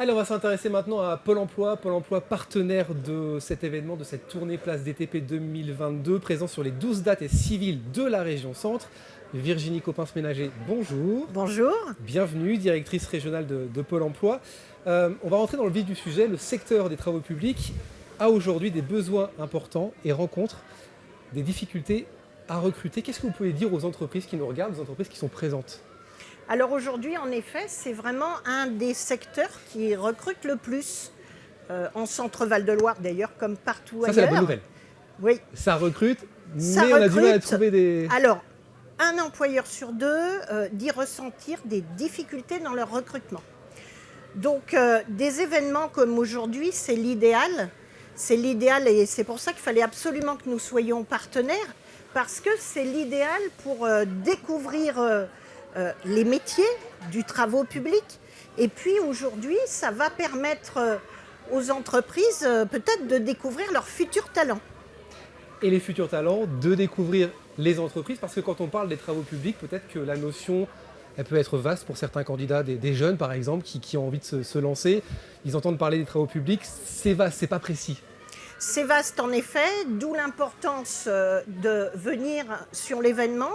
Allez, on va s'intéresser maintenant à Pôle emploi. Pôle emploi, partenaire de cet événement, de cette tournée Place DTP 2022, présent sur les 12 dates et 6 villes de la région Centre. Virginie Copins-Ménager, bonjour. Bonjour. Bienvenue, directrice régionale de Pôle emploi. On va rentrer dans le vif du sujet. Le secteur des travaux publics a aujourd'hui des besoins importants et rencontre des difficultés à recruter. Qu'est-ce que vous pouvez dire aux entreprises qui nous regardent, aux entreprises qui sont présentes ? Alors aujourd'hui, en effet, c'est vraiment un des secteurs qui recrute le plus en Centre-Val de Loire, d'ailleurs, comme partout Ça, ailleurs. c'est la bonne nouvelle. Oui. Ça recrute, Ça mais on a du mal à recrute. trouver des... Alors, un employeur sur deux dit ressentir des difficultés dans leur recrutement. Donc, des événements comme aujourd'hui, c'est l'idéal. C'est l'idéal et c'est pour ça qu'il fallait absolument que nous soyons partenaires, parce que c'est l'idéal pour découvrir les métiers du travaux publics. Et puis aujourd'hui, ça va permettre aux entreprises peut-être de découvrir leurs futurs talents. Et les futurs talents, de découvrir les entreprises, parce que quand on parle des travaux publics, peut-être que la notion, elle peut être vaste pour certains candidats, des jeunes par exemple, qui ont envie de se lancer. Ils entendent parler des travaux publics, c'est vaste, c'est pas précis. C'est vaste en effet, d'où l'importance de venir sur l'événement,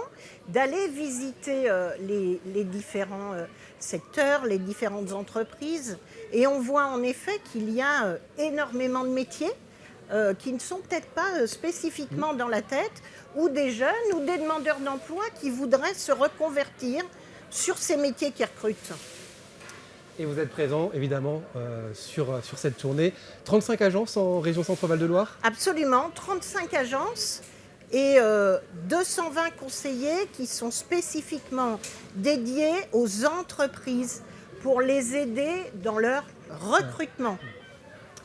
d'aller visiter les différents secteurs, les différentes entreprises. Et on voit en effet qu'il y a énormément de métiers qui ne sont peut-être pas spécifiquement dans la tête, ou des jeunes ou des demandeurs d'emploi qui voudraient se reconvertir sur ces métiers qui recrutent. Et vous êtes présent évidemment sur cette tournée. 35 agences en région Centre-Val de Loire. Absolument, 35 agences et 220 conseillers qui sont spécifiquement dédiés aux entreprises pour les aider dans leur recrutement.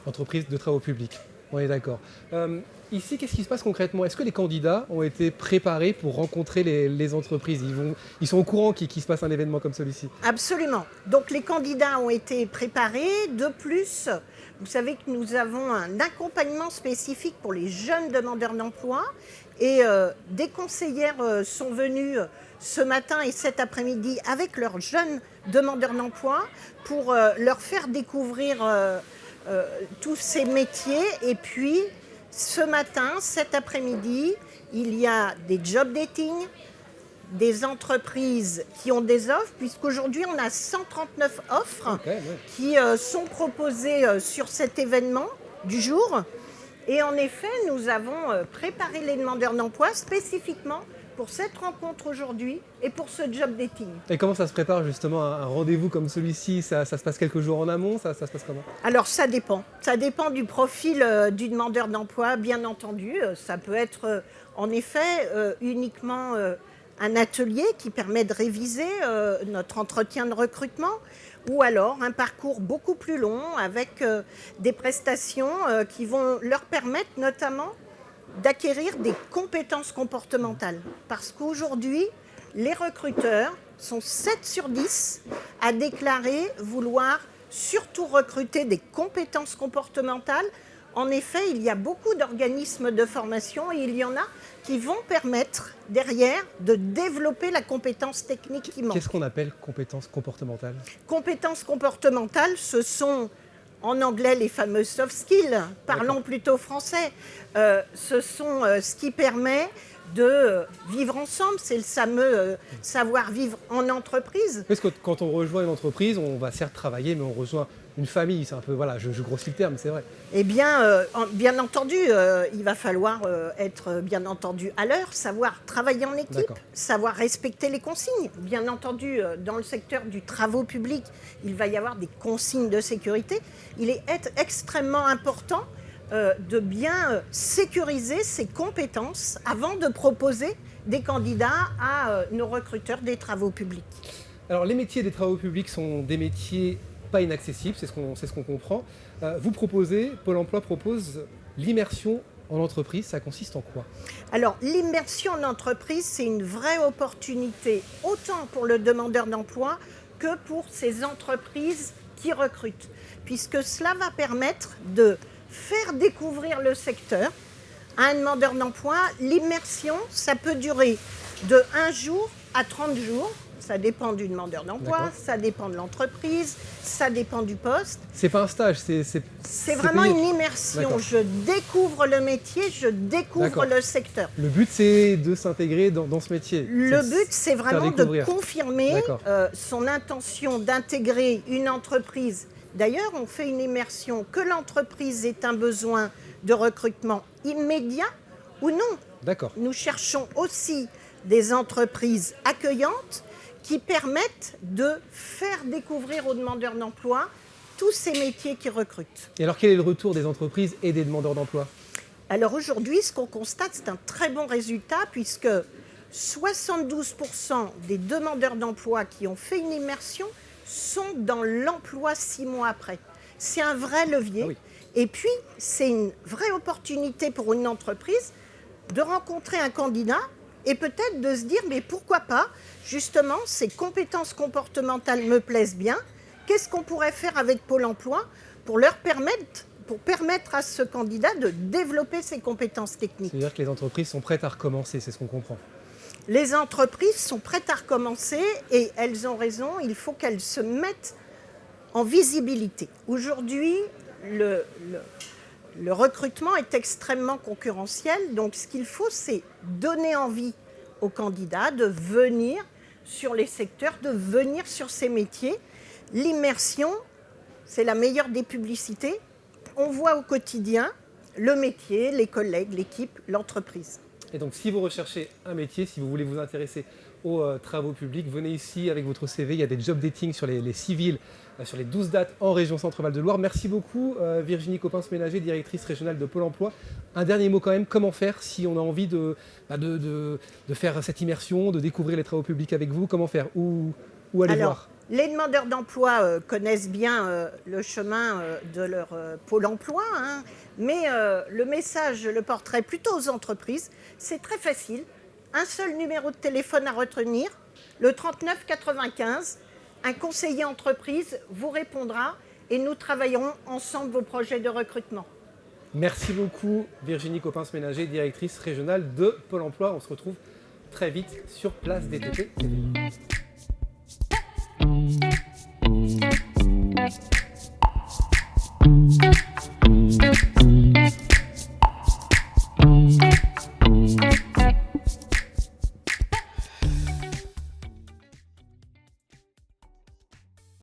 Entreprises de travaux publics, on est d'accord. Ici, qu'est-ce qui se passe concrètement ? Est-ce que les candidats ont été préparés pour rencontrer les entreprises ? Ils sont au courant qu'il se passe un événement comme celui-ci ? Absolument. Donc les candidats ont été préparés. De plus, vous savez que nous avons un accompagnement spécifique pour les jeunes demandeurs d'emploi. Et des conseillères sont venues ce matin et cet après-midi avec leurs jeunes demandeurs d'emploi pour leur faire découvrir tous ces métiers. Et puis, ce matin, cet après-midi, il y a des job dating, des entreprises qui ont des offres, puisqu'aujourd'hui, on a 139 offres qui sont proposées sur cet événement du jour. Et en effet, nous avons préparé les demandeurs d'emploi spécifiquement pour cette rencontre aujourd'hui et pour ce job dating. Et comment ça se prépare justement un rendez-vous comme celui-ci ? Ça se passe quelques jours en amont ? Ça se passe comment ? Alors ça dépend. Ça dépend du profil du demandeur d'emploi, bien entendu. Ça peut être en effet uniquement un atelier qui permet de réviser notre entretien de recrutement, ou alors un parcours beaucoup plus long avec des prestations qui vont leur permettre notamment d'acquérir des compétences comportementales. Parce qu'aujourd'hui, les recruteurs sont 7 sur 10 à déclarer vouloir surtout recruter des compétences comportementales. En effet, il y a beaucoup d'organismes de formation et il y en a qui vont permettre derrière de développer la compétence technique qui manque. Qu'est-ce qu'on appelle compétences comportementales ? Compétences comportementales, ce sont en anglais les fameux soft skills, parlons plutôt français. Ce sont ce qui permet de vivre ensemble, c'est le fameux savoir-vivre en entreprise. Parce que quand on rejoint une entreprise, on va certes travailler, mais on rejoint une famille. C'est un peu, voilà, je grossis le terme, c'est vrai. Eh bien, bien entendu, il va falloir être bien entendu à l'heure, savoir travailler en équipe, savoir respecter les consignes. Bien entendu, dans le secteur du travaux publics, il va y avoir des consignes de sécurité. Il est extrêmement important de bien sécuriser ses compétences avant de proposer des candidats à nos recruteurs des travaux publics. Alors, les métiers des travaux publics sont des métiers pas inaccessibles, c'est ce qu'on comprend. Vous proposez, Pôle emploi propose l'immersion en entreprise. Ça consiste en quoi ? Alors, l'immersion en entreprise, c'est une vraie opportunité, autant pour le demandeur d'emploi que pour ces entreprises qui recrutent, puisque cela va permettre de faire découvrir le secteur à un demandeur d'emploi. L'immersion, ça peut durer de 1 jour à 30 jours. Ça dépend du demandeur d'emploi, D'accord. ça dépend de l'entreprise, ça dépend du poste. C'est pas un stage, C'est vraiment payé. une immersion. D'accord. Je découvre le métier, je découvre D'accord. le secteur. Le but, c'est de s'intégrer dans ce métier. Le but, c'est vraiment de découvrir. confirmer D'accord. son intention d'intégrer une entreprise. D'ailleurs, on fait une immersion que l'entreprise ait un besoin de recrutement immédiat ou non. D'accord. Nous cherchons aussi des entreprises accueillantes qui permettent de faire découvrir aux demandeurs d'emploi tous ces métiers qui recrutent. Et alors, quel est le retour des entreprises et des demandeurs d'emploi? Alors aujourd'hui, ce qu'on constate, c'est un très bon résultat puisque 72% des demandeurs d'emploi qui ont fait une immersion sont dans l'emploi 6 mois après. C'est un vrai levier. Ah oui. Et puis, c'est une vraie opportunité pour une entreprise de rencontrer un candidat et peut-être de se dire, mais pourquoi pas, justement, ces compétences comportementales me plaisent bien. Qu'est-ce qu'on pourrait faire avec Pôle emploi pour permettre à ce candidat de développer ses compétences techniques? C'est-à-dire que les entreprises sont prêtes à recommencer, c'est ce qu'on comprend. Les entreprises sont prêtes à recommencer et elles ont raison, il faut qu'elles se mettent en visibilité. Aujourd'hui, le recrutement est extrêmement concurrentiel, donc ce qu'il faut, c'est donner envie aux candidats de venir sur les secteurs, de venir sur ces métiers. L'immersion, c'est la meilleure des publicités. On voit au quotidien le métier, les collègues, l'équipe, l'entreprise. Et donc, si vous recherchez un métier, si vous voulez vous intéresser aux travaux publics, venez ici avec votre CV. Il y a des job dating sur les civils, sur les 12 dates en région Centre-Val de Loire. Merci beaucoup, Virginie Coppens-Ménager, directrice régionale de Pôle emploi. Un dernier mot quand même, comment faire si on a envie de faire cette immersion, de découvrir les travaux publics avec vous? Comment faire? Où aller voir? Les demandeurs d'emploi connaissent bien le chemin de leur Pôle emploi, hein, mais le message, je le porterai plutôt aux entreprises. C'est très facile. Un seul numéro de téléphone à retenir, le 39 95. Un conseiller entreprise vous répondra et nous travaillerons ensemble vos projets de recrutement. Merci beaucoup, Virginie Coppens-Ménager, directrice régionale de Pôle emploi. On se retrouve très vite sur Place DTP.